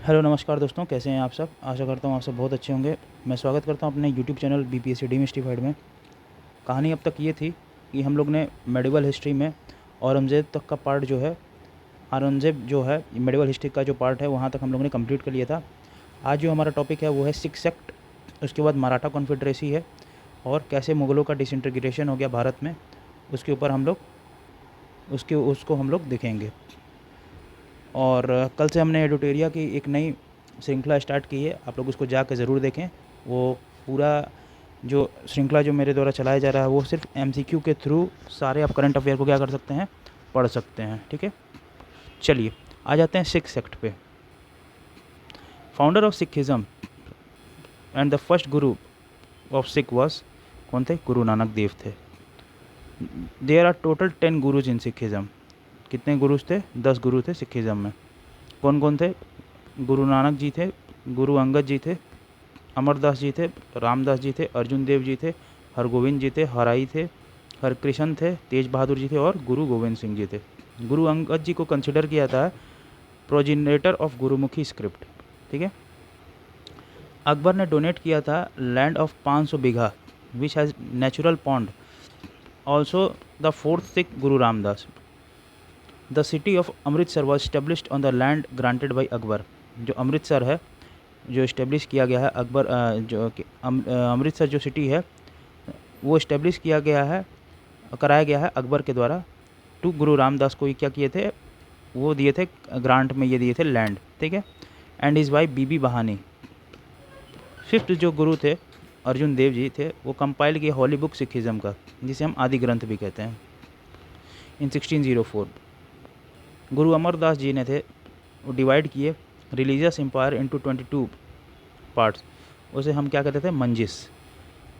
Hello नमस्कार दोस्तों, कैसे हैं आप सब। आशा करता हूँ आप सब बहुत अच्छे होंगे। मैं स्वागत करता हूँ अपने यूट्यूब चैनल बीपीएससी डीमिस्टिफाइड में। कहानी अब तक ये थी कि हम लोग ने मेडिवल हिस्ट्री में औरंगज़ेब तक का पार्ट जो है, औरंगज़ेब जो है मेडिवल हिस्ट्री का जो पार्ट है वहाँ तक हम लोग ने कंप्लीट कर लिया था। आज जो हमारा टॉपिक है वो है सिख सेक्ट, उसके बाद मराठा कॉन्फेडरेसी है और कैसे मुग़लों का डिसइंटीग्रेशन हो गया भारत में, उसके ऊपर हम लोग उसको हम लोग देखेंगे। और कल से हमने एडुटेरिया की एक नई श्रृंखला स्टार्ट की है, आप लोग उसको जाकर ज़रूर देखें। वो पूरा जो श्रृंखला जो मेरे द्वारा चलाया जा रहा है वो सिर्फ एमसीक्यू के थ्रू सारे आप करंट अफेयर को क्या कर सकते हैं, पढ़ सकते हैं। ठीक है, चलिए आ जाते हैं सिख सेक्ट पे। Founder of Sikhism and the first guru of Sikh was कौन थे? गुरु नानक देव थे। There are total 10 gurus in Sikhism. कितने गुरुज थे? 10 गुरु थे सिखिज़म में। कौन कौन थे? गुरु नानक जी थे, गुरु अंगद जी थे, अमरदास जी थे, रामदास जी थे, अर्जुन देव जी थे, हरगोविंद जी थे, हराई थे, हरकृष्ण थे, तेज बहादुर जी थे और गुरु गोविंद सिंह जी थे। गुरु अंगद जी को कंसिडर किया था प्रोजिनेटर ऑफ गुरुमुखी स्क्रिप्ट। ठीक है। अकबर ने डोनेट किया था land of 500 bigha which has natural pond. Also the fourth Sikh guru Ramdas. The city of Amritsar was established on the land granted by Akbar. जो अमृतसर है जो इस्टेब्लिश किया गया है अकबर, अमृतसर जो सिटी है वो इस्टेब्लिश किया गया है, कराया गया है अकबर के द्वारा। टू गुरु रामदास को ये क्या किए थे, वो दिए थे ग्रांट में, ये दिए थे लैंड। ठीक है। एंड इज़ वाई बीबी बहानी। फिफ्थ जो गुरु थे अर्जुन देव जी थे, वो कंपाइल किए हॉली बुक सिखिज़म का, जिसे हम आदि ग्रंथ भी कहते हैं, इन 1604। गुरु अमरदास जी ने थे वो डिवाइड किए रिलीजियस एम्पायर इनटू 22 पार्ट्स। उसे हम क्या कहते थे? मंजिस।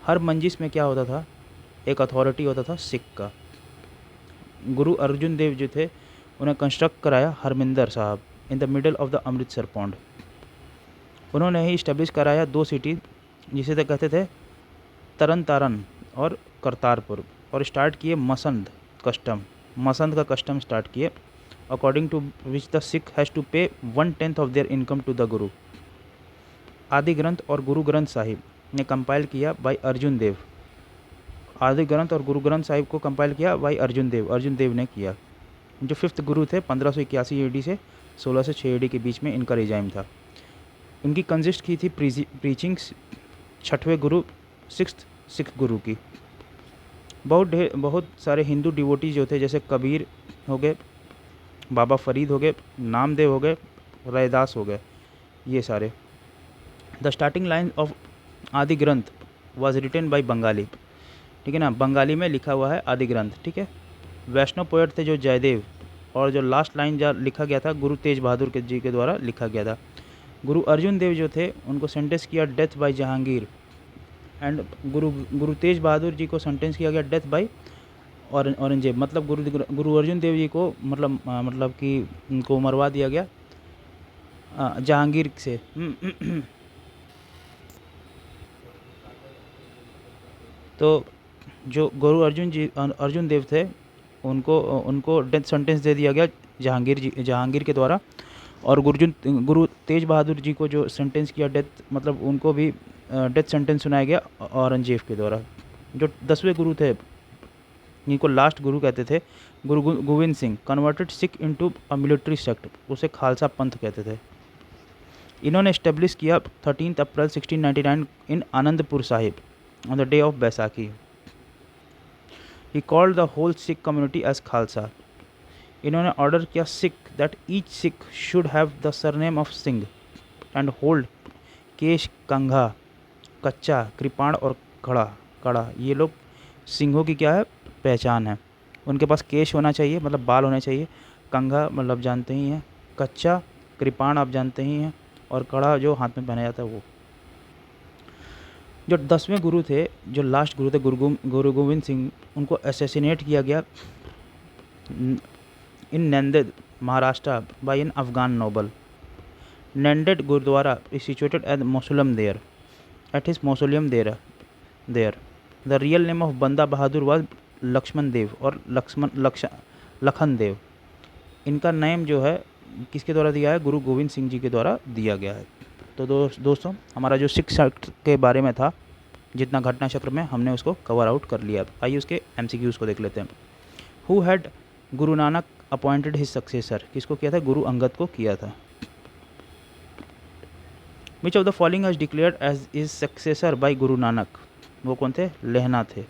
हर मंजिस में क्या होता था? एक अथॉरिटी होता था सिख का। गुरु अर्जुन देव जो थे उन्हें कंस्ट्रक्ट कराया हरमिंदर साहब in the middle of the Amritsar pond. उन्होंने ही इस्टेब्लिश कराया 2 सिटी जिसे तो कहते थे तरन तारन और करतारपुर, और स्टार्ट किए मसंद कस्टम। मसंद का कस्टम स्टार्ट किए, according to which the Sikh has to pay 1/10 of their income to the guru. Adi ग्रंथ और गुरु ग्रंथ साहिब ने कंपाइल किया बाय अर्जुन देव। आदि ग्रंथ और गुरु ग्रंथ साहिब को कंपाइल किया बाय अर्जुन देव ने किया। जो फिफ्थ गुरु थे 1581 एडी से 1606 एडी के बीच में इनका रिजाइम था। इनकी कंसिस्ट की थी प्रीचिंग्स छठवें गुरु सिक्स्थ सिख गुरु की। बहुत सारे हिंदू डिवोटी जो थे, जैसे कबीर हो गए, बाबा फरीद हो गए, नामदेव हो गए, रैदास हो गए, ये सारे। द स्टार्टिंग लाइन ऑफ आदि ग्रंथ वॉज रिटन बाई बंगाली। ठीक है ना, बंगाली में लिखा हुआ है आदि ग्रंथ। ठीक है। वैष्णव पोएट थे जो जयदेव, और जो लास्ट लाइन जो लिखा गया था गुरु तेज बहादुर के जी के द्वारा लिखा गया था। गुरु अर्जुन देव जो थे उनको सेंटेंस किया डेथ बाय जहांगीर, एंड गुरु तेज बहादुर जी को सेंटेंस किया गया डेथ बाय औरंगजेब। मतलब गुरु अर्जुन देव जी को मतलब कि उनको मरवा दिया गया जहांगीर से। तो जो गुरु अर्जुन देव थे उनको डेथ सेंटेंस दे दिया गया जहांगीर के द्वारा, और गुरु तेज बहादुर जी को जो सेंटेंस किया डेथ, मतलब उनको भी डेथ सेंटेंस सुनाया गया औरंगजेब के द्वारा। जो 10वें गुरु थे इनको लास्ट गुरु कहते थे, Guru Gobind Singh converted Sikh into a military sect, उसे खालसा पंथ कहते थे। इन्होंने इस्टेब्लिश किया 13 April 1699 in Anandpur Sahib on the day of Baisakhi. He called the whole Sikh community as Khalsa. इन्होंने ऑर्डर किया Sikh that each Sikh should have the surname of Singh and hold kesh, kangha, kachha, kirpan और कड़ा। ये लोग सिंहों की क्या है? पहचान है। उनके पास केश होना चाहिए, मतलब बाल होने चाहिए, कंघा मतलब जानते ही हैं, कच्चा, कृपाण आप जानते ही हैं, और कड़ा जो हाथ में पहना जाता है वो। जो 10वें गुरु थे, जो लास्ट गुरु थे गुरु गोविंद सिंह, उनको असैसिनेट किया गया in Nanded Maharashtra by an Afghan noble. Nanded gurudwara is situated at mausoleum there. At his mausoleum there. The real name of बंदा बहादुर was लक्ष्मण देव और लखन देव। इनका नेम जो है किसके द्वारा दिया है? गुरु गोविंद सिंह जी के द्वारा दिया गया है। तो दोस्तों हमारा जो सिख के बारे में था जितना घटना चक्र में, हमने उसको कवर आउट कर लिया। आइए उसके MCQs को देख लेते हैं। Who had Guru Nanak appointed his successor? किसको किया था? गुरु अंगद को किया था। Which of the following has declared as his successor by guru Nanak? वो कौन थे? लेहना थे।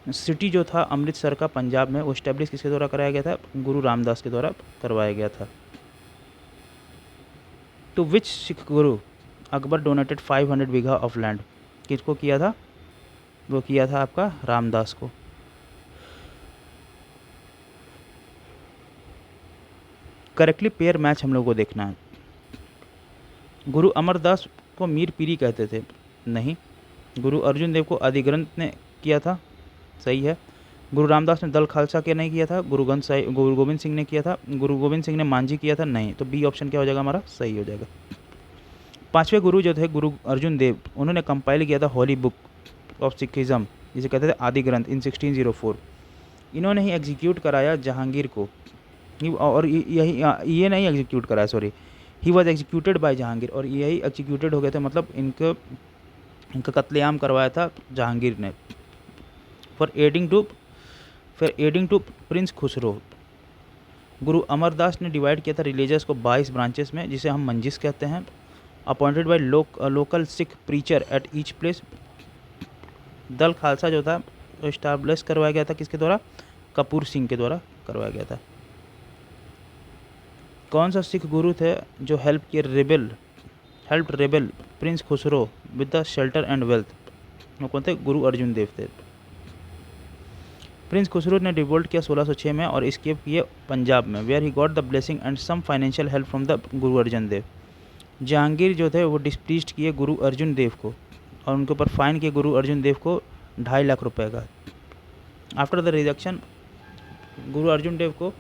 सिटी जो था अमृतसर का पंजाब में, वो स्टैब्लिश किसके द्वारा कराया गया था? गुरु रामदास के द्वारा करवाया गया था। To which Sikh Guru Akbar donated 500 bigha of land? किसको किया था? वो किया था आपका रामदास को। करेक्टली पेयर मैच हम लोगों को देखना है। गुरु अमरदास को मीर पीरी कहते थे? नहीं। गुरु अर्जुन देव को अधिग्रंथ ने किया था? सही है। गुरु रामदास ने दल खालसा के नहीं किया था? गुरु गोविंद सिंह ने किया था? गुरु गोविंद सिंह ने मांझी किया था? नहीं। तो बी ऑप्शन क्या हो जाएगा हमारा? सही हो जाएगा। पांचवें गुरु जो थे गुरु अर्जुन देव, उन्होंने कंपाइल किया था होली बुक ऑफ सिखिज्म, जिसे कहते थे आदि ग्रंथ, इन 1604। इन्होंने ही एग्जीक्यूट कराया जहांगीर को, और यही ये नहीं एग्जीक्यूट कराया, sorry, he was executed by Jahangir, और यही एग्जीक्यूटेड हो गए थे, मतलब इनका कत्लेआम करवाया था जहांगीर ने। For aiding to prince Khusro. Guru Amardas ने डिवाइड किया था रिलीजियस को 22 ब्रांचेस में, जिसे हम मंजिस कहते हैं। Appointed by local Sikh preacher at each place. दल खालसा जो था एस्टैब्लिश करवाया गया था किसके द्वारा? कपूर सिंह के द्वारा करवाया गया था। कौन सा सिख गुरु थे जो help rebel Prince Khusro with the shelter and wealth? वो कौन थे? गुरु अर्जुन देव थे। प्रिंस खुसरो ने रिवोल्ट किया 1606 में और एस्केप किए पंजाब में, where he got the blessing and some financial help from the guru Arjun देव। जहांगीर जो थे वो डिस्प्लीज्ड किए गुरु अर्जुन देव को, और उनके ऊपर फाइन किए गुरु अर्जुन देव को 2.5 लाख रुपए का। आफ्टर द रिडक्शन गुरु अर्जुन देव को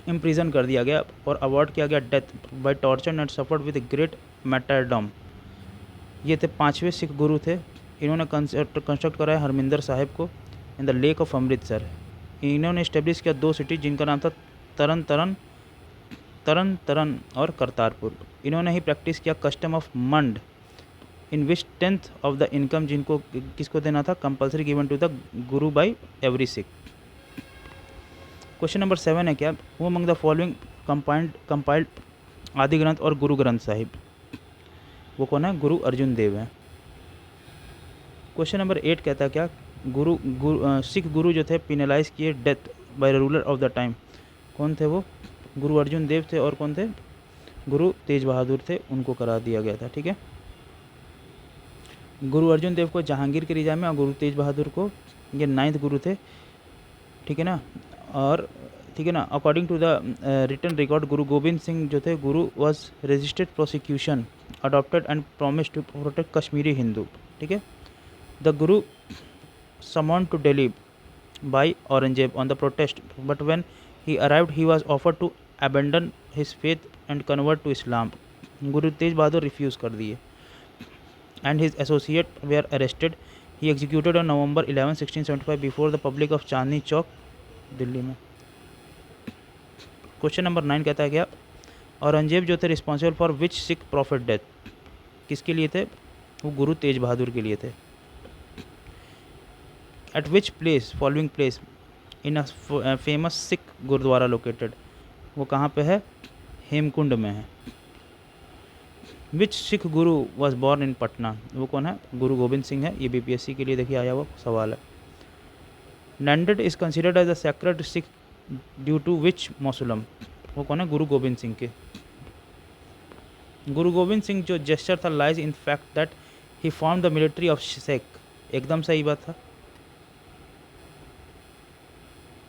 इम्प्रिजन कर दिया गया और अवॉर्ड किया गया death by torture and suffered with great martyrdom. ये थे 5वें सिख गुरु थे। इन्होंने कंस्ट्रक्ट कराया हरमिंदर साहिब को in the lake of Amritsar. इन्होंने इस्टेब्लिश किया 2 सिटी जिनका नाम था तरन तरन और करतारपुर। इन्होंने ही प्रैक्टिस किया कस्टम ऑफ मंड, इन विच 10th ऑफ द इनकम जिनको किसको देना था? Compulsory given to the Guru by every Sikh. Question number 7 है क्या? Who among the following compiled आदि ग्रंथ और गुरु ग्रंथ साहिब? वो कौन है? गुरु अर्जुन देव है। क्वेश्चन नंबर 8 कहता है क्या? सिख गुरु जो थे पिनलाइज किए death by ruler of the time, कौन थे वो? गुरु अर्जुन देव थे, और कौन थे? गुरु तेज बहादुर थे, उनको करा दिया गया था। ठीक है, गुरु अर्जुन देव को जहांगीर के रिजाम में और गुरु तेज बहादुर को ये 9th गुरु थे। ठीक है ना, और ठीक है ना, according to the written record guru Gobind Singh जो थे guru was resisted prosecution adopted and promise to protect Kashmiri Hindu. ठीक है, the Guru summoned to Delhi by Aurangzeb on the protest, but when he arrived, he was offered to abandon his faith and convert to Islam. Guru Tej Bahadur refused कर दिए, and his associates were arrested. He executed on November 11, 1675 before the public of Chandni Chowk, Delhi में। Question number 9 कहता है क्या? औरंगजेब जो थे responsible for which Sikh profit death? किसके लिए थे? वो गुरु तेज बहादुर के लिए थे। At which place, following place, in a famous Sikh gurdwara located? वो कहाँ पे है? हेमकुंड में है। Which Sikh guru was born in Patna? वो कौन है? गुरु गोविंद सिंह है। ये BPSC के लिए देखिए आया हुआ सवाल है। Nanded is considered as a sacred Sikh due to which मौसुलम? वो कौन है? गुरु गोविंद सिंह के। गुरु गोविंद सिंह जो जेस्चर था lies in fact that he formed the military of Sikh। एकदम सही बात था।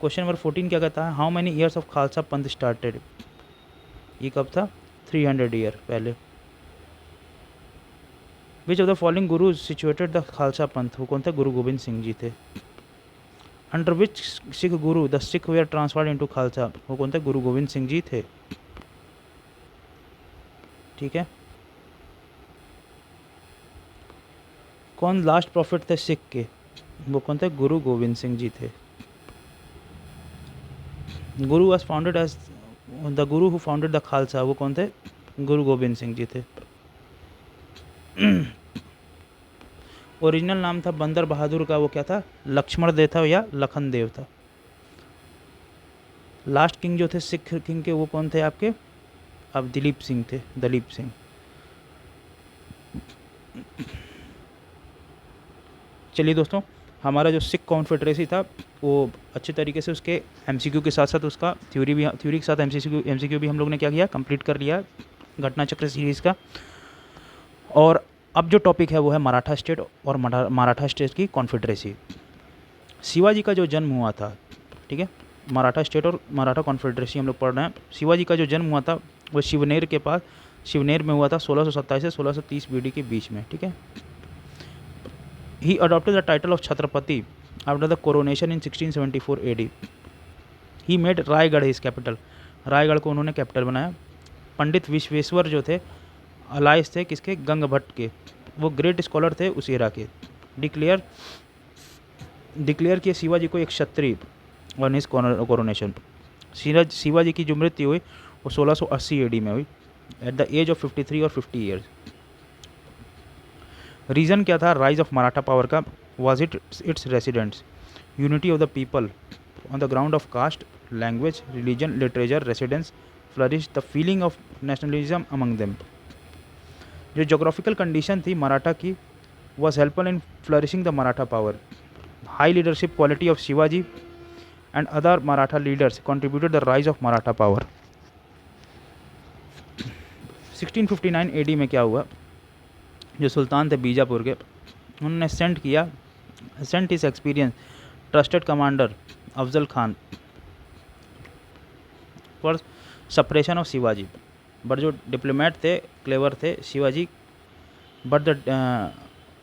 क्वेश्चन नंबर 14 क्या कहता है? How many years of Khalsa पंथ स्टार्टेड? ये कब था? 300 ईयर पहले। विच of the following Guru situated the Khalsa पंथ? वो कौन थे? गुरु गोविंद सिंह जी थे। Under which Sikh guru the Sikh were transferred into Khalsa? वो कौन थे? गुरु गोविंद सिंह जी थे। ठीक है, कौन लास्ट प्रॉफिट थे सिख के? वो कौन थे? गुरु गोविंद सिंह जी थे। गुरु was founded as the Guru who founded the Khalsa, वो कौन थे? गुरु गोविंद सिंह जी थे। ओरिजिनल नाम था बंदर बहादुर का, वो क्या था? लक्ष्मण देव था या लखन देव था। लास्ट किंग जो थे सिख किंग के, वो कौन थे आपके? अब दिलीप सिंह थे, दलीप सिंह। चलिए दोस्तों, हमारा जो सिख कॉन्फेडरेसी था वो अच्छे तरीके से उसके एमसीक्यू के साथ साथ उसका थ्योरी के साथ एमसीक्यू भी हम लोग ने क्या किया? कंप्लीट कर लिया घटना चक्र सीरीज़ का। और अब जो टॉपिक है वो है मराठा स्टेट और मराठा स्टेट की कॉन्फेडरेसी। शिवाजी का जो जन्म हुआ था, ठीक है, मराठा स्टेट और मराठा कॉन्फेडरेसी हम लोग पढ़ रहे हैं। शिवाजी का जो जन्म हुआ था वो शिवनेर के पास, शिवनेर में हुआ था 1627 से 1630 बीडी के बीच में, ठीक है। He adopted the title of Chhatrapati after the coronation in 1674 AD। He made Raigad his capital, Raigad को उन्होंने कैपिटल बनाया। पंडित विश्वेश्वर जो थे अलाइस थे किसके? गंग भट्ट के, वो ग्रेट स्कॉलर थे उस एरा के। डिक्लेयर किए शिवाजी को एक क्षत्रिय ऑन हिज कोरोनेशन। शिवाजी की जो मृत्यु हुई वो 1680 AD में हुई, एट द एज ऑफ 53 और 50 ईयर्स। रीज़न क्या था राइज ऑफ मराठा पावर का? Was its residents, unity of the people on the ground of caste, language, religion, literature, residence, flourish the feeling of nationalism among them. जो geographical condition थी मराठा की was helpful in flourishing the Maratha power. High leadership quality of Shivaji and other Maratha leaders contributed the rise of Maratha power. 1659 AD में क्या हुआ? जो सुल्तान थे बीजापुर के, उन्होंने सेंट इस experience trusted commander Afzal Khan for suppression of Shivaji. But जो डिप्लोमेट थे, क्लेवर थे Shivaji, but the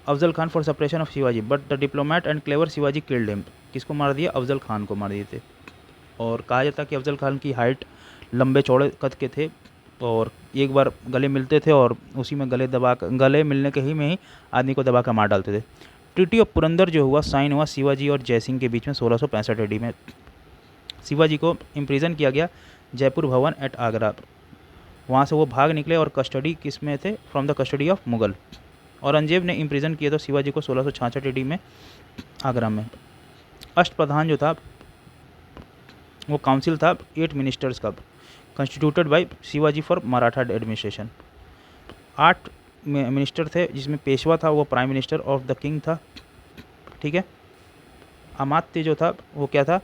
Afzal Khan for suppression of Shivaji, but the diplomat and clever Shivaji killed him. किसको मार दिया? अफजल खान को मार दिए थे। और कहा जाता कि अफजल खान की हाइट लंबे चौड़े कद के थे और एक बार गले मिलते थे और उसी में गले मिलने के ही में ही आदमी को दबा कर मार डालते थे। ट्रीटी ऑफ पुरंदर जो हुआ साइन हुआ शिवाजी और जयसिंह के बीच में 1665 AD में। शिवाजी को इम्प्रिजन किया गया जयपुर भवन एट आगरा। वहाँ से वो भाग निकले और कस्टडी किस में थे? From the custody of Mughal. Aurangzeb ने इम्प्रिजन किया था शिवाजी को 1666 AD में आगरा में। अष्टप्रधान जो था वो काउंसिल था 8 मिनिस्टर्स का, constituted by Shivaji for Maratha administration. 8 minister थे जिसमें पेशवा था, वो prime minister of the king था, ठीक है। अमात्य जो था वो क्या था?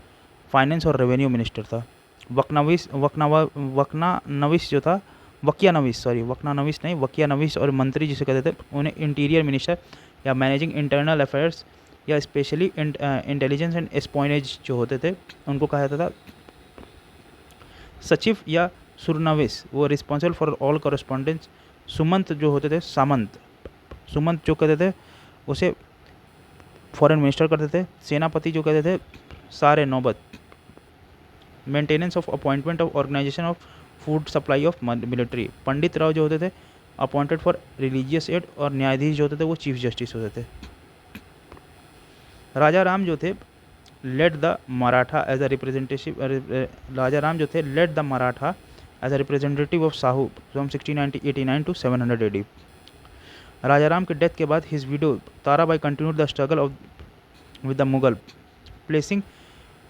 फाइनेंस और रेवेन्यू मिनिस्टर था। वकियानविस और मंत्री जिसे कहते थे उन्हें इंटीरियर मिनिस्टर या मैनेजिंग इंटरनल अफेयर्स या स्पेशली इंटेलिजेंस एंड एस्पोनेज जो होते थे उनको कहा जाता था सचिव या सुरनविस, वो responsible for all correspondence. Sumant जो होते थे सुमंत जो कहते थे उसे फॉरेन मिनिस्टर करते थे। सेनापति जो कहते थे सारे नौबत। Maintenance of appointment of organisation of food supply of military. Pandit Rao जो होते थे अपॉइंटेड फॉर रिलीजियस एड और न्यायाधीश जो होते थे वो चीफ जस्टिस होते थे। राजा राम जो थे led the Maratha as a representative of Sahu from 1689 to 700 AD। Raja Ram के डेथ के बाद his widow Tarabai continued the struggle of with the Mughal, placing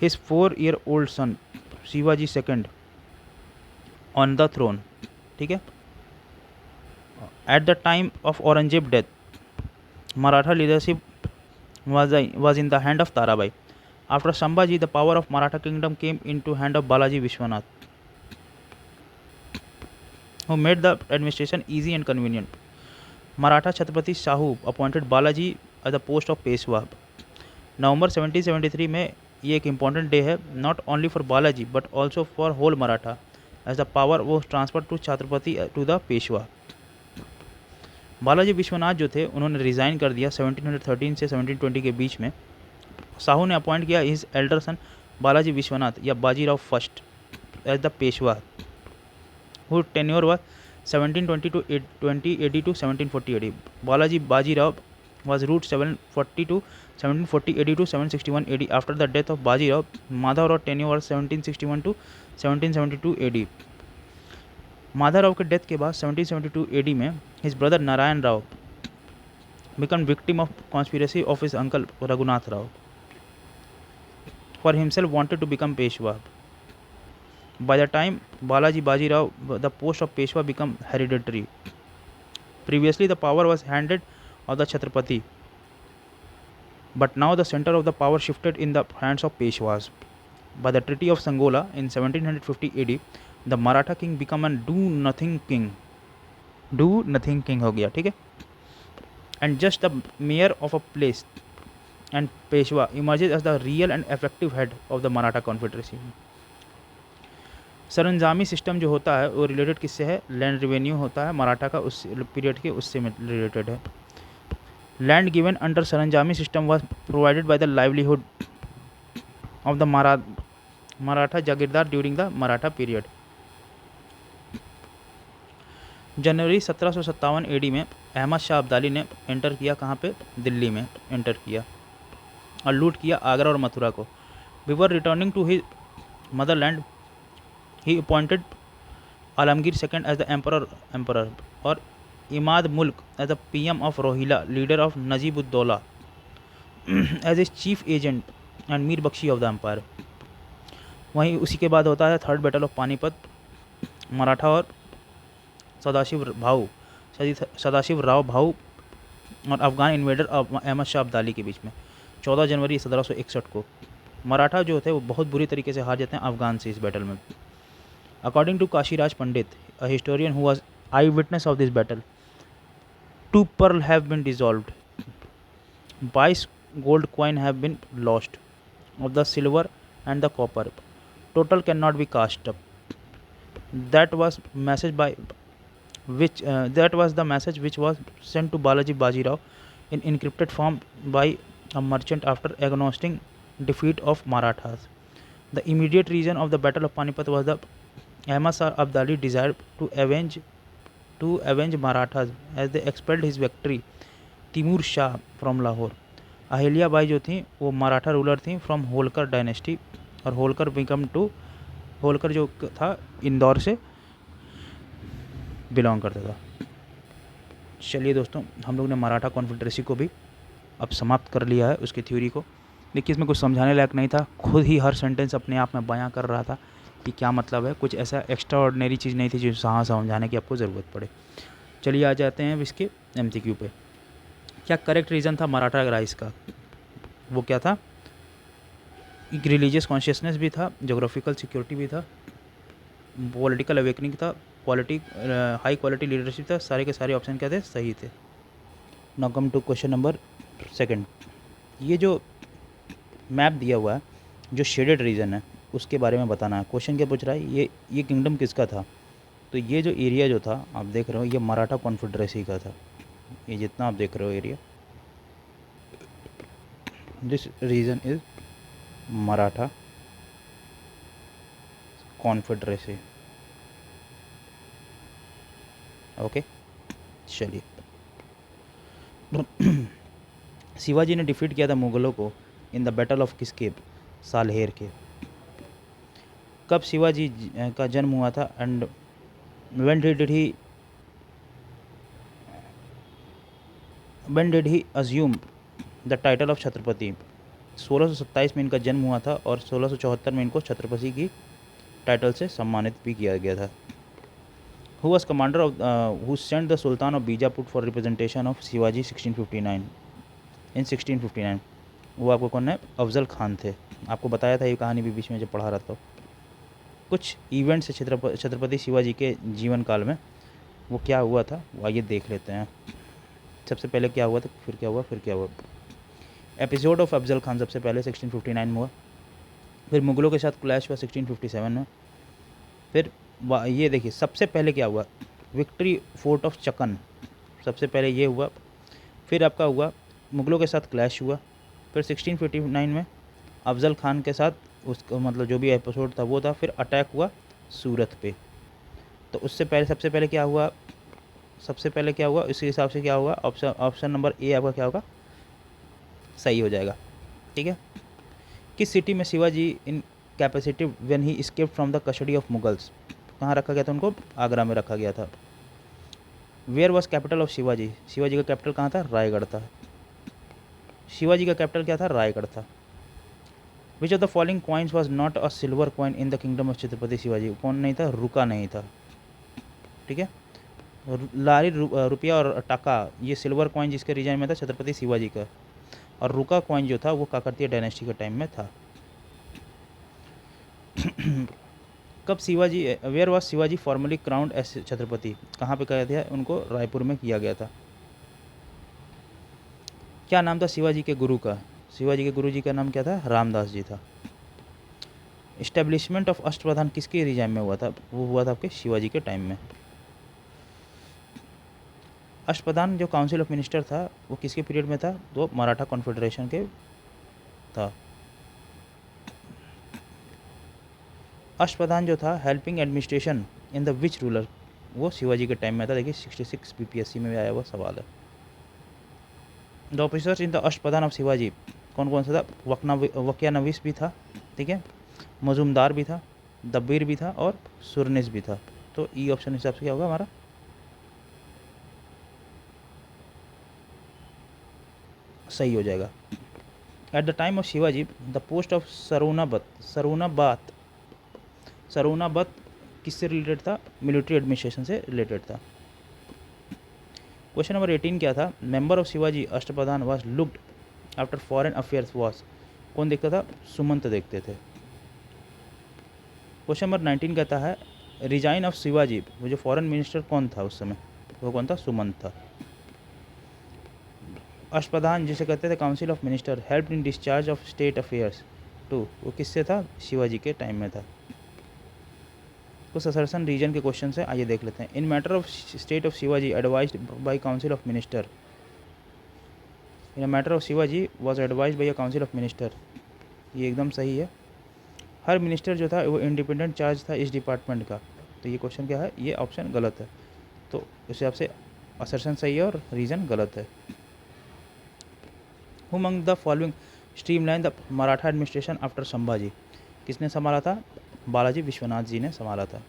his 4-year-old son Shivaji second on the throne, ठीक है। At the time of Aurangzeb death Maratha leadership was in the hand of Tarabai. After Sambhaji, the power of Maratha kingdom came into hand of Balaji Vishwanath, who made the administration easy and convenient. Maratha Chhatrapati Shahu appointed Balaji at the post of Peshwa. November 1773 में ये एक important day है, not only for Balaji but also for whole Maratha, as the power was transferred to Chhatrapati to the Peshwa. Balaji Vishwanath जो थे उन्होंने resign कर दिया 1713 से 1720 के बीच में। साहू ने अपॉइंट किया his elder son Balaji Vishwanath या Bajirao first as the Peshwa, who tenure was 1720 to 20 AD to 1740 AD. Balaji Bajirao was ruled 740 to 1740 AD to 761 AD. After the death of Bajirao, Madhav Rao tenure was 1761 to 1772 AD. Madhavrao के death के बाद 1772 AD में his brother Narayan Rao became victim of conspiracy of his uncle Raghunath Rao for himself wanted to become Peshwa. By the time Balaji Baji Rao, the post of Peshwa became hereditary. Previously the power was handed of the Chhatrapati, but now the center of the power shifted in the hands of Peshwas. By the Treaty of Sangola in 1750 AD, the Maratha king became a do-nothing king. Do-nothing king हो गया, ठीक है, and just the mayor of a place, and Peshwa emerges as the real and effective head of the Maratha Confederacy. Saranjami system जो होता है वो related किससे है? लैंड रेवेन्यू होता है मराठा का, उस पीरियड के, उससे रिलेटेड है. Land given under saranjami system was provided by the livelihood of the Maratha jagirdar during the Maratha period. जनवरी 1757 एडी में अहमद शाह अब्दाली ने एंटर किया, कहाँ पे? दिल्ली में एंटर किया और लूट किया आगरा और मथुरा को. Before returning to his motherland he appointed Alamgir second as the emperor और Imad Mulk as the PM of Rohilla, leader of Najibuddaula as a chief agent and Mir Bakhshi of the empire. वहीं उसी के बाद होता है third battle of Panipat, Maratha और सदाशिव राव भाऊ और अफगान इन्वेडर अहमद शाह अब्दाली के बीच में 14 जनवरी 1761 को. मराठा जो थे वो बहुत बुरी तरीके से हार जाते हैं अफगान से इस बैटल में. According to Kashiraj Pandit, a historian who was eye witness of this battle, 2 pearl have been dissolved, 22 gold coin have been lost, of the silver and the copper total cannot be cast up. That was the message which was sent to Balaji Bajirao in encrypted form by a merchant after acknowledging defeat of Marathas. The immediate reason of the Battle of Panipat was the Ahmad Shah Abdali desire to avenge Marathas as they expelled his victory Timur Shah from Lahore. Ahilya Bai जो थी वो Maratha ruler थी from Holkar dynasty, और होलकर जो था इंदौर से belong करता था. चलिए दोस्तों, हम लोग ने मराठा कॉन्फेडरेसी को भी अब समाप्त कर लिया है, उसकी थ्योरी को. देखिए इसमें कुछ समझाने लायक नहीं था, खुद ही हर सेंटेंस अपने आप में बयां कर रहा था कि क्या मतलब है. कुछ ऐसा एक्स्ट्रा ऑर्डिनरी चीज़ नहीं थी जो समझाने की आपको ज़रूरत पड़े. चलिए आ जाते हैं इसके MCQ पे. क्या करेक्ट रीज़न था मराठा राइज का? वो क्या था? एक रिलीजियस कॉन्शियसनेस भी था, जोग्राफिकल सिक्योरिटी भी था, पॉलिटिकल अवेकनिंग था, हाई क्वालिटी लीडरशिप था. सारे के सारे ऑप्शन क्या थे? सही थे. Now come to question number 2. ये जो मैप दिया हुआ है, जो शेडेड रीजन है, उसके बारे में बताना है. क्वेश्चन क्या पूछ रहा है? ये किंगडम किसका था? तो ये जो एरिया जो था आप देख रहे हो, ये मराठा कॉन्फेडरेसी का था. ये जितना आप देख रहे हो area, this region is Maratha confederacy. Okay, चलिए. शिवाजी ने डिफीट किया था मुगलों को इन द बैटल ऑफ किसके? सालहेर के. कब शिवाजी का जन्म हुआ था and when did he assume the title of Chhatrapati? 1627 में इनका जन्म हुआ था और 1674 में इनको छत्रपति की टाइटल से सम्मानित भी किया गया था. Who was commander of who sent the Sultan of Bijapur for representation of Shivaji 1659 in 1659? वो आपको कौन है? अफजल खान थे. आपको बताया था ये कहानी भी बीच में जब पढ़ा रहा था. कुछ इवेंट्स छत्रपति शिवाजी के जीवन काल में वो क्या हुआ था, वो आइए देख लेते हैं. सबसे पहले क्या हुआ था, फिर क्या हुआ. एपिसोड ऑफ अफजल खान सबसे पहले 1659 में हुआ. फिर मुगलों के साथ क्लैश हुआ 1657 में. फिर ये देखिए सबसे पहले क्या हुआ, विक्ट्री फोर्ट ऑफ चकन, सबसे पहले ये हुआ. फिर आपका हुआ मुगलों के साथ क्लैश हुआ. फिर 1659 में अफजल खान के साथ उसका मतलब जो भी एपिसोड था वो था. फिर अटैक हुआ सूरत पे. तो उससे पहले सबसे पहले क्या हुआ, इसी हिसाब से क्या हुआ, ऑप्शन नंबर ए आपका क्या होगा, सही हो जाएगा. ठीक है. किस सिटी में Shivaji in capacity when he escaped from the custody of Mughals? कहाँ रखा गया था उनको? आगरा में रखा गया था। Where was capital of Shivaji? Shivaji का कैपिटल कहाँ था? रायगढ़ था। शिवाजी का कैपिटल क्या था? रायगढ़ था। Which of the following coins was not a silver coin in the kingdom of Chhatrapati Shivaji? कौन नहीं था? रुका नहीं था। ठीक है, लारी रुपया और टाका ये सिल्वर कॉइन जिसके रीजन में था छत्रपति शिवाजी का, और रुका कॉइन जो था वो काकतीय डायनेस्टी के टाइम में था। कब Shivaji, where was Shivaji formally crowned as Chhatrapati? कहाँ पे किया था उनको? रायपुर में किया गया था। क्या नाम था शिवाजी के गुरु का? शिवाजी के गुरु जी का नाम क्या था? रामदास जी था। इस्टेब्लिशमेंट ऑफ अष्टप्रधान किसके रिजाइम में हुआ था? वो हुआ था आपके शिवाजी के टाइम में। अष्टप्रधान जो काउंसिल ऑफ मिनिस्टर था वो किसके पीरियड में था? तो मराठा कॉन्फेडरेशन के था। अष्टप्रधान जो था helping administration in the which ruler? वो शिवाजी के टाइम में था। देखिए 66 बीपीएससी में भी आया हुआ सवाल है। The officers in the Ashtapradhan of Shivaji कौन कौन सा था? वक्यानवीस भी था, ठीक है, मजूमदार भी था, दब्बीर भी था और सुरनिस भी था। तो ई ऑप्शन हिसाब से क्या होगा हमारा? सही हो जाएगा। At the time of Shivaji the post of Sarnaubat किससे रिलेटेड था? मिलिट्री एडमिनिस्ट्रेशन से रिलेटेड था। क्वेश्चन नंबर 18 क्या था? Member of Shivaji Ashtapradhan was looked after foreign affairs was? कौन देखता था? सुमंत देखते थे। क्वेश्चन नंबर 19 कहता है रिजाइन ऑफ शिवाजी, वो जो फॉरेन मिनिस्टर कौन था उस समय? वो कौन था? सुमंत था। अष्टप्रधान जिसे कहते थे council of minister help in discharge of state affairs to, वो किससे था? शिवाजी के टाइम में था। कुछ असरसन रीजन के क्वेश्चन से आइए देख लेते हैं। In matter of state of Shivaji advised by council of minister, in a matter of Shivaji was advised by a council of minister, ये एकदम सही है। हर मिनिस्टर जो था वो इंडिपेंडेंट चार्ज था इस डिपार्टमेंट का, तो ये क्वेश्चन क्या है? ये ऑप्शन गलत है। तो उस हिसाब से असरसन सही है और रीज़न गलत है। Who among the following streamline the Maratha administration after Sambhaji? किसने संभाला था? बालाजी विश्वनाथ जी ने संभाला था।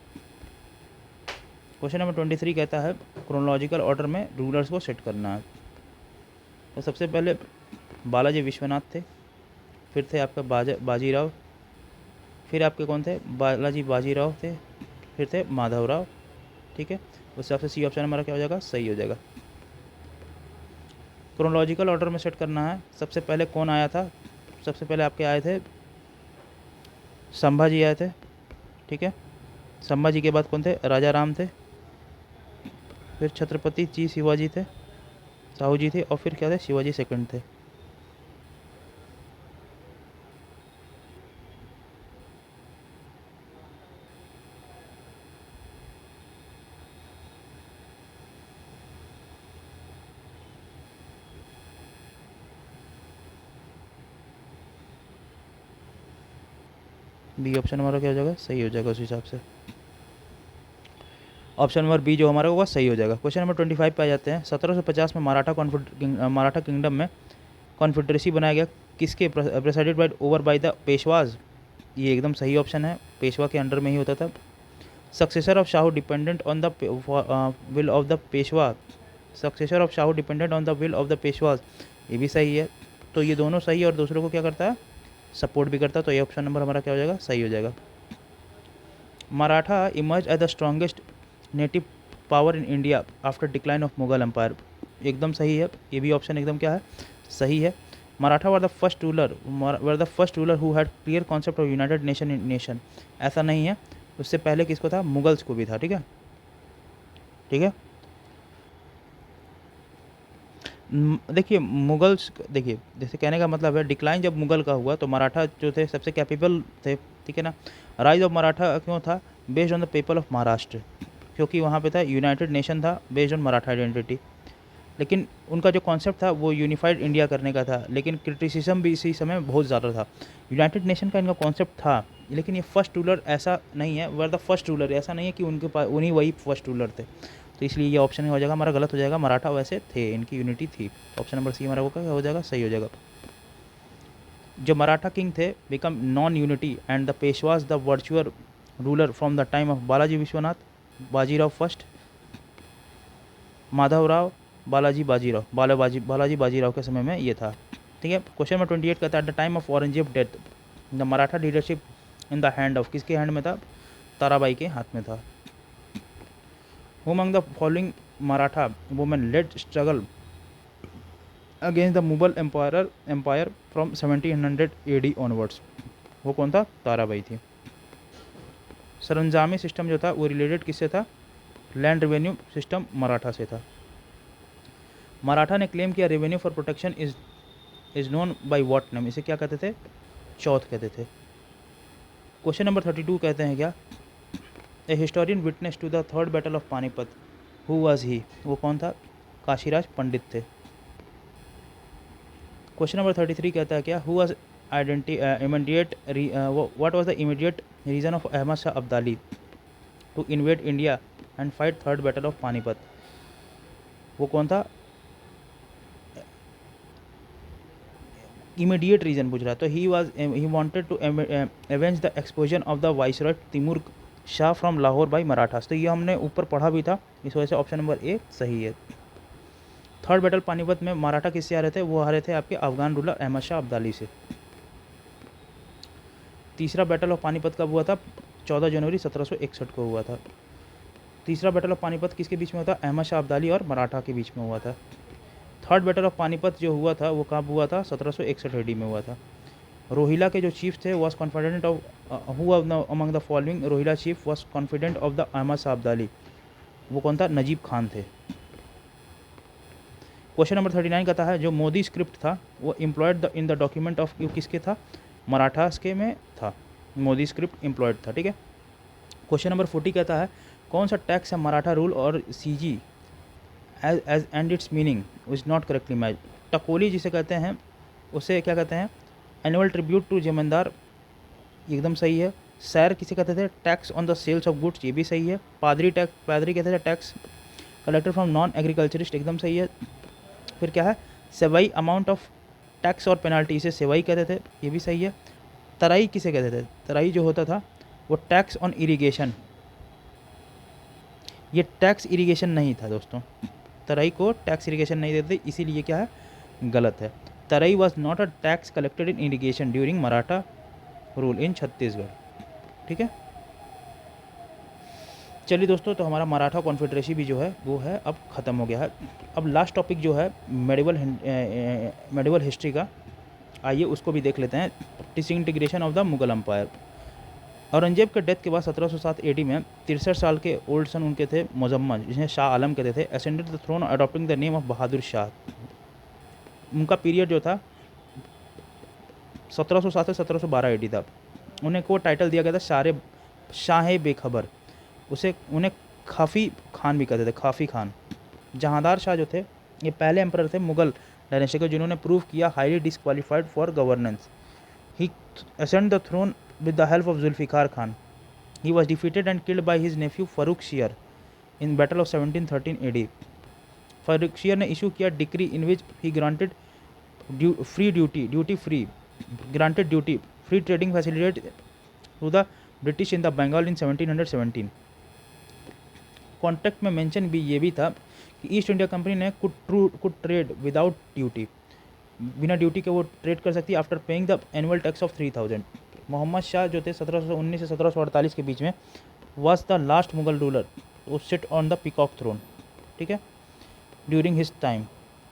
क्वेश्चन नंबर 23 कहता है क्रोनोलॉजिकल ऑर्डर में रूलर्स को सेट करना है। तो सबसे पहले बालाजी विश्वनाथ थे, फिर थे आपका बाजीराव, फिर आपके कौन थे? बालाजी बाजीराव थे, फिर थे माधवराव, ठीक है। उस हिसाब से सी ऑप्शन हमारा क्या हो जाएगा? सही हो जाएगा। क्रोनोलॉजिकल ऑर्डर में सेट करना है। सबसे पहले कौन आया था? सबसे पहले आपके आए थे संभाजी आए थे, ठीक है। संभाजी के बाद कौन थे? राजा राम थे, फिर छत्रपति जी शिवाजी थे, साहू जी थे, और फिर क्या थे? शिवाजी सेकंड थे। बी ऑप्शन हमारा क्या हो जाएगा? सही हो जाएगा उस हिसाब से। ऑप्शन नंबर बी जो हमारा होगा सही हो जाएगा। क्वेश्चन नंबर 25 पे आ जाते हैं। 1750 में मराठा किंगडम में कॉन्फेडरेसी बनाया गया किसके? Presided by over by the Peshwas, ये एकदम सही ऑप्शन है, पेशवा के अंडर में ही होता था। Successor of Shahu dependent on the will of the Peshwa, successor of Shahu dependent on the will of the Peshwas, ये भी सही है। तो ये दोनों सही है और दूसरों को क्या करता है? सपोर्ट भी करता है। तो ये ऑप्शन नंबर हमारा क्या हो जाएगा? सही हो जाएगा। Maratha emerge as the strongest native power in India after decline of Mughal empire, एकदम सही है। ये भी ऑप्शन एकदम क्या है? सही है। Maratha were the first ruler who had clear concept of United nation in nation, ऐसा नहीं है, उससे पहले किसको था? मुगल्स को भी था, ठीक है, ठीक है। देखिए मुगल्स, देखिए जैसे कहने का मतलब है डिक्लाइन जब मुगल का हुआ तो मराठा जो थे सबसे कैपेबल थे, ठीक है ना। राइज ऑफ मराठा क्यों था? Based on the people of Maharashtra, क्योंकि वहाँ पे था यूनाइटेड नेशन था बेस्ड ऑन मराठा आइडेंटिटी। लेकिन उनका जो कॉन्सेप्ट था वो यूनिफाइड इंडिया करने का था, लेकिन क्रिटिसिज्म भी इसी समय बहुत ज़्यादा था। यूनाइटेड नेशन का इनका कॉन्सेप्ट था, लेकिन ये फर्स्ट रूलर ऐसा नहीं है, वर द फर्स्ट रूलर ऐसा नहीं है कि उनके पास उन्हीं वही फर्स्ट रूलर थे। तो इसलिए ये ऑप्शन हो जाएगा हमारा गलत हो जाएगा। मराठा वैसे थे, इनकी यूनिटी थी। ऑप्शन नंबर सी हमारा वो क्या हो जाएगा? सही हो जाएगा। जो मराठा किंग थे become non unity and the Peshwas the virtual ruler from the time of Balaji Vishwanath, Bajirao first, Madhavrao, Balaji Bajirao के समय में ये था। ठीक है। क्वेश्चन नंबर 28 कहता है at the time of Aurangzeb death the Maratha leadership in the hand of, किसके हैंड में था? ताराबाई के हाथ में था। Who among the following Maratha women led struggle against the Mughal empire from 1700 AD onwards? वो कौन था? ताराबाई थी। सरंजामी सिस्टम जो था वो रिलेटेड किससे था? लैंड रेवेन्यू सिस्टम मराठा से था। मराठा ने क्लेम किया revenue for protection is known by what name? इसे क्या कहते थे? चौथ कहते थे। क्वेश्चन नंबर 32 कहते हैं क्या? A historian witness to the third battle of Panipat, who was he? वो कौन था? काशीराज पंडित थे। क्वेश्चन नंबर 33 कहता है क्या? Who was immediate what was the immediate reason of Ahmad Shah Abdali to invade India and fight third battle of Panipat? वो कौन था? इमीडिएट रीजन पूछ रहा है, तो he wanted to avenge the expulsion of the viceroy Timur Shah from Lahore by Marathas. तो ये हमने ऊपर पढ़ा भी था, इस वजह से ऑप्शन नंबर ए सही है। थर्ड बैटल पानीपत में मराठा किससे हारे थे? वो हारे थे आपके अफगान रूलर अहमद शाह अब्दाली से। तीसरा बैटल ऑफ पानीपत कब हुआ था? 14 जनवरी 1761 को हुआ था। तीसरा बैटल ऑफ पानीपत किसके बीच में हुआ था? अहमद शाह अब्दाली और मराठा के बीच में हुआ था। थर्ड बैटल ऑफ पानीपत जो हुआ था वो कब हुआ था? 1761 AD में हुआ था। रोहिला के जो चीफ थे was confident of who among the following Rohilla chief was confident of the Ahmad Shah Abdali? वो कौन था? नजीब खान थे। क्वेश्चन नंबर 39 कहता है जो मोदी स्क्रिप्ट था वो employed in the document of किसके था? मराठास के में था। मोदी स्क्रिप्ट एम्प्लॉयड था। ठीक है। क्वेश्चन नंबर 40 कहता है कौन सा टैक्स है मराठा रूल और सीजी एज and its meaning is not correctly match? Takoli जिसे कहते हैं उसे क्या कहते हैं? एनुअल ट्रिब्यूट टू जमींदार, एकदम सही है। सैर किसे कहते थे? Tax on the sales of goods, ये भी सही है। पादरी कहते थे tax collector from non agriculturist, एकदम सही है। फिर क्या है? सेवाई अमाउंट ऑफ टैक्स और पेनाल्टी, इसे सेवाई कहते थे, ये भी सही है। तराई किसे कहते थे? तराई जो होता था वो टैक्स ऑन इरिगेशन, ये टैक्स इरिगेशन नहीं था दोस्तों, तराई को टैक्स इरिगेशन नहीं देते, इसीलिए क्या है? गलत है। Tarai was not a tax collected in irrigation during Maratha rule in Chhattisgarh. ठीक है। चलिए दोस्तों, तो हमारा मराठा कॉन्फेडरेसी भी जो है वो है अब ख़त्म हो गया है। अब लास्ट टॉपिक जो है मेडिवल हिस्ट्री का, आइए उसको भी देख लेते हैं। Disintegration of the Mughal empire. Aurangzeb के डेथ के बाद 1707 AD में 63 साल के ओल्ड सन उनके थे मुजम्मल, जिन्हें शाह आलम कहते थे, ascended the throne adopting the name of Bahadur Shah. उनका पीरियड जो था 1707 से 1712 AD था। उन्हें को टाइटल दिया गया था शाह बेखबर, उन्हें खाफ़ी खान भी कहते थे, खाफ़ी खान। जहांदार शाह जो थे ये पहले एम्परर थे मुगल डायनेस्टी के जिन्होंने प्रूव किया highly disqualified for governance. He ascend the throne with the help of Zulfiqar Khan. He was defeated and killed by his nephew Farrukh Siyar in battle of 1713 AD। Farrukh Siyar ने इशू किया decree in which he granted duty free trading facilitated to the British in the Bengal in 1717। Contract में mention भी ये भी था कि East India Company ने could trade without duty, बिना ड्यूटी के वो ट्रेड कर सकती है after paying the annual tax of 3000। Mohammad Shah जो थे 1719 से 1748 के बीच में was the last Mughal ruler to sit on the peacock throne. ठीक है। During his time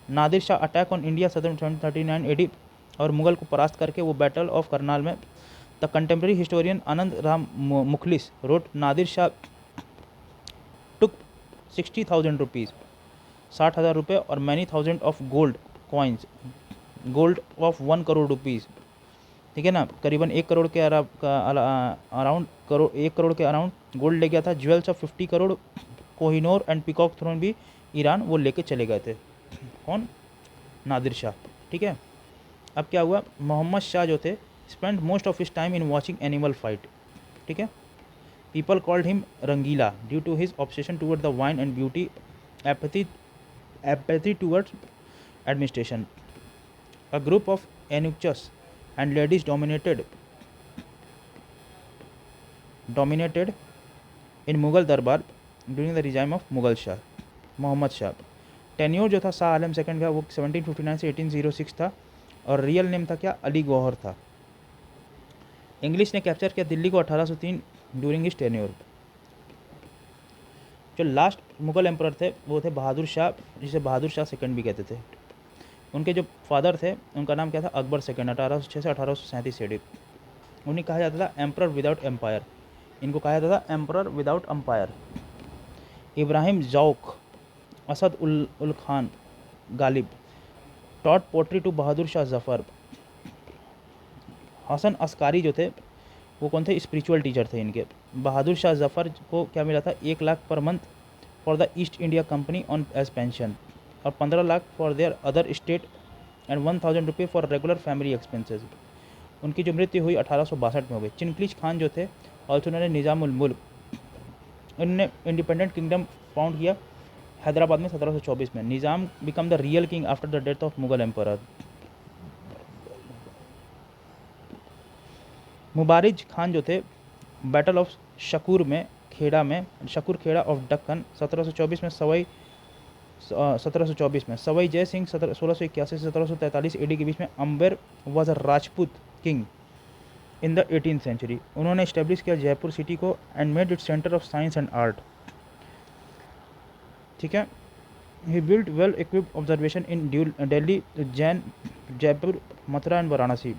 Nadir Shah attack on India 1739 AD और मुगल को परास्त करके वो बैटल ऑफ करनाल में। The contemporary historian Anand Ram Mukhlis wrote Nadir Shah took 60,000 rupees, 60,000 रुपये और many thousand of gold coins, gold of 1 crore rupees. ठीक है ना, करीबन 1 करोड़ के अराउंड 1 करोड़ के अराउंड गोल्ड ले गया था। Jewels of 50 crore, Kohinoor and peacock throne भी ईरान वो लेके चले गए थे। कौन? नादिर शाह। ठीक है। अब क्या हुआ? मोहम्मद शाह जो थे spend most of his time in watching animal fight. ठीक है। People called him Rangila due to his obsession toward the wine and beauty, apathy towards administration. A group of eunuchs and ladies dominated dominated in Mughal darbar during the regime of Mughal Shah Mohammad Shah. Tenure जो था Shah Alam second का वो 1759 से 1806 था और real name था क्या, अली गौहर था। इंग्लिश ने कैप्चर किया दिल्ली को 1803 ड्यूरिंग हिज टेन्योर। जो लास्ट मुगल एम्परर थे वो थे बहादुर शाह, जिसे बहादुर शाह सेकंड भी कहते थे। उनके जो फादर थे उनका नाम क्या था, अकबर सेकंड, 1806 से 1837 ईस्वी। उन्हें कहा जाता था एम्परर विदाउट एम्पायर, इनको कहा जाता था emperor without empire. Ibrahim Zauq Asad ul Khan Ghalib taught poetry to Bahadur Shah Zafar. Hasan Askari जो थे वो कौन थे, स्पिरिचुअल टीचर थे इनके। बहादुर शाह जफ़र को क्या मिला था, 1 lakh per month for the East India company on age pension और 15 lakh for their other state and 1000 रुपये फॉर रेगुलर फैमिली एक्सपेंसेस। उनकी जो मृत्यु हुई 1862 में हो गई। चिनक्लिश खान जो थे और उन्होंने निज़ामुल मुल्क, उन्होंने इंडिपेंडेंट किंगडम फाउंड किया हैदराबाद में 1724 में। Nizam become the real king after the death of Mughal emperor. Mubariz Khan जो थे battle of Shakar Kheda of Deccan 1724 में, 1724 में सवाई जय सिंह 1681 से 1743 एडी के बीच में। Amber was a Rajput king in the 18th century. उन्होंने इस्टेब्लिश किया जयपुर सिटी को and made it centre of science and art. ठीक है। He built well equipped observation in Delhi, Ujjain, Jaipur, Mathura and Varanasi.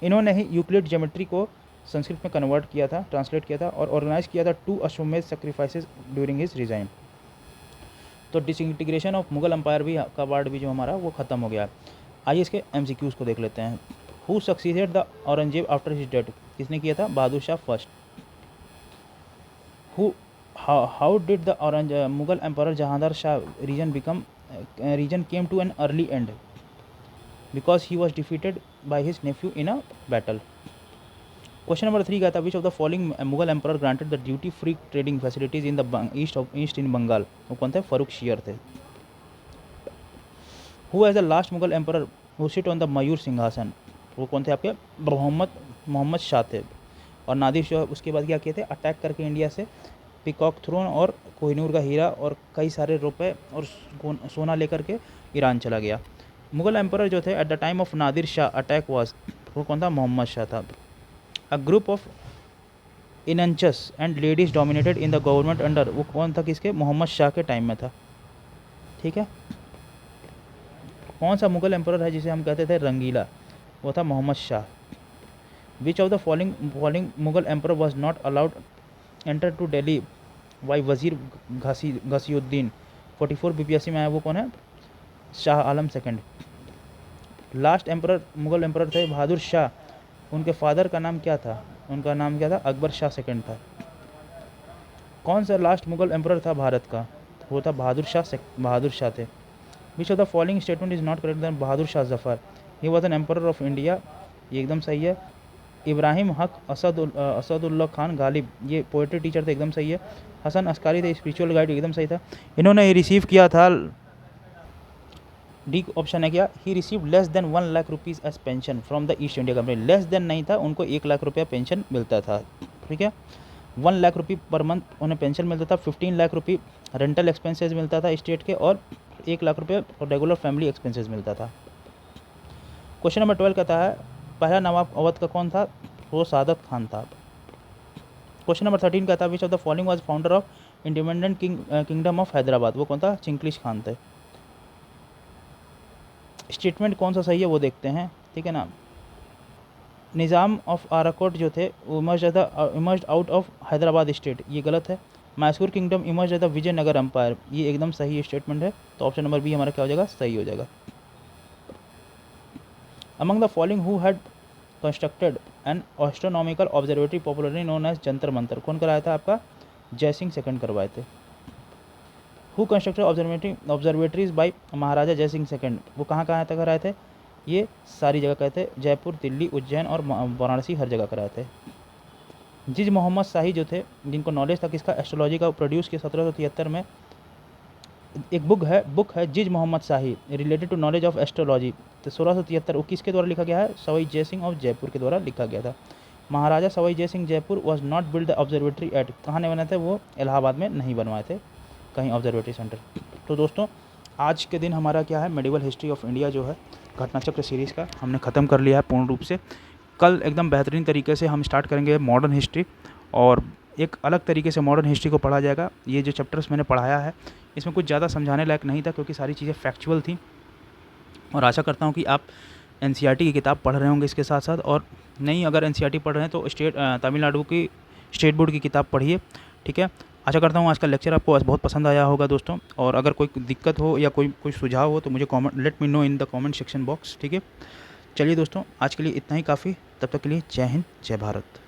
इन्होंने ही यूक्लिड ज्योमेट्री को संस्कृत में कन्वर्ट किया था, ट्रांसलेट किया था और ऑर्गेनाइज किया था 2 अश्वमेध सेक्रीफाइसेस ड्यूरिंग हिज रिजाइन। तो डिसइंटीग्रेशन ऑफ मुगल एम्पायर भी का पार्ट भी जो हमारा वो खत्म हो गया। आइए इसके MCQs को देख लेते हैं। Who succeeded the Aurangzeb after his death, किसने किया था, Bahadur Shah first. How did the Mughal empire Jahangir Shah reason came to an early end, because he was defeated by his nephew in a battle. Question number 3 का था which of the following Mughal emperor granted the duty free trading facilities in the east in Bengal. वो कौन थे, Farrukhsiyar थे। Who as the last Mughal emperor who sit on the Mayur Singhasan, वो कौन थे आपके, मोहम्मद शाह थे। और नादिर शाह उसके बाद क्या किए थे, अटैक करके इंडिया से पिकॉक थ्रोन और कोहिनूर का हीरा और कई सारे रुपए और सोना लेकर के ईरान चला गया। मुगल एम्परर जो थे at the time of Nadir Shah attack was, वो कौन था, मोहम्मद शाह था। A group of eunuchs and ladies dominated in the government under, वो कौन था, किसके, मोहम्मद शाह के टाइम में था। ठीक है। कौन सा मुगल एम्परर है जिसे हम कहते थे रंगीला, वो था Mohammad Shah. Which of the following Mughal emperor was not allowed enter to Delhi by Wazir Ghaziuddin, 44 BPSC में आया, वो कौन है, Shah Alam second. Last emperor Mughal emperor थे बहादुर शाह, उनके फादर का नाम क्या था, उनका नाम क्या था, अकबर शाह सेकंड था। कौन सा लास्ट मुगल एम्परर था भारत का, वो था बहादुर शाह थे। Which of the following statement is not correct then Bahadur Shah Zafar, he was an emperor of India, ये एकदम सही है। इब्राहिम हक असदुल्ला खान गालिब, ये पोएट्री टीचर थे, एकदम सही है। हसन अस्कारी थे, स्पिरिचुअल गाइड, एकदम सही था। इन्होंने ये रिसीव किया था, डी ऑप्शन है क्या, he receive less than 1 lakh rupees as pension from the East India Company. Less than नहीं था, उनको 1 लाख रुपया पेंशन मिलता था। ठीक है। 1 लाख रुपये पर मंथ उन्हें पेंशन मिलता था, 15 लाख रुपये रेंटल एक्सपेंसेस मिलता था स्टेट के और 1 लाख रुपये रेगुलर फैमिली एक्सपेंसेस मिलता था। क्वेश्चन नंबर 12 कहता है पहला नवाब अवध का कौन था, वो सादत खान था। क्वेश्चन नंबर 13 कहता है विच of the following was founder of independent kingdom of Hyderabad, वो कौन था, चिंकलिश खान थे। स्टेटमेंट कौन सा सही है वो देखते हैं। ठीक है ना। निज़ाम ऑफ आराकोट जो थे emerged out of Hyderabad state, ये गलत है। Mysore kingdom emerged the Vijayanagar empire, ये एकदम सही स्टेटमेंट है। तो ऑप्शन नंबर बी हमारा क्या हो जाएगा, सही हो जाएगा। Among the following who had constructed an astronomical observatory popularly known as Jantar Mantar, कौन कराया था आपका, जय सिंह सेकंड करवाए थे। Who constructed observatories by Maharaja Jai Singh second, वो कहाँ कहाँ तक कराए थे, ये सारी जगह कराए थे, जयपुर, दिल्ली, उज्जैन और वाराणसी, हर जगह कराए थे। जिज मोहम्मद शाही जो थे, जिनको नॉलेज था किसका, एस्ट्रोलॉजी का, प्रोड्यूस किया 1773 में। एक बुक है Zij Mohammad Shahi related to knowledge of astrology, तो 1673 वो किसके द्वारा लिखा गया है, सवाई जय सिंह ऑफ जयपुर के द्वारा लिखा गया था। Maharaja Sawai Jai Singh Jaipur was not build the observatory at, कहाँ नहीं बनाए थे वो, इलाहाबाद में नहीं बनवाए थे कहीं ऑब्जर्वेटरी सेंटर। तो दोस्तों आज के दिन हमारा क्या है, मेडिवल हिस्ट्री ऑफ इंडिया जो है घटनाचक्र सीरीज़ का हमने ख़त्म कर लिया है पूर्ण रूप से। कल एकदम बेहतरीन तरीके से हम स्टार्ट करेंगे मॉडर्न हिस्ट्री, और एक अलग तरीके से मॉडर्न हिस्ट्री को पढ़ा जाएगा। ये जो चैप्टर्स मैंने पढ़ाया है इसमें कुछ ज़्यादा समझाने लायक नहीं था क्योंकि सारी चीज़ें फैक्चुअल थी, और आशा करता हूँ कि आप एनसीईआरटी की किताब पढ़ रहे होंगे इसके साथ साथ, और नहीं अगर एनसीईआरटी पढ़ रहे हैं तो तमिलनाडु की स्टेट बोर्ड की किताब पढ़िए, ठीक है। आशा करता हूँ आज का लेक्चर आपको बहुत पसंद आया होगा दोस्तों, और अगर कोई दिक्कत हो या कोई सुझाव हो तो मुझे let me know in the comment section box, ठीक है। चलिए दोस्तों आज के लिए इतना ही काफ़ी, तब तक के लिए जय हिंद जय भारत।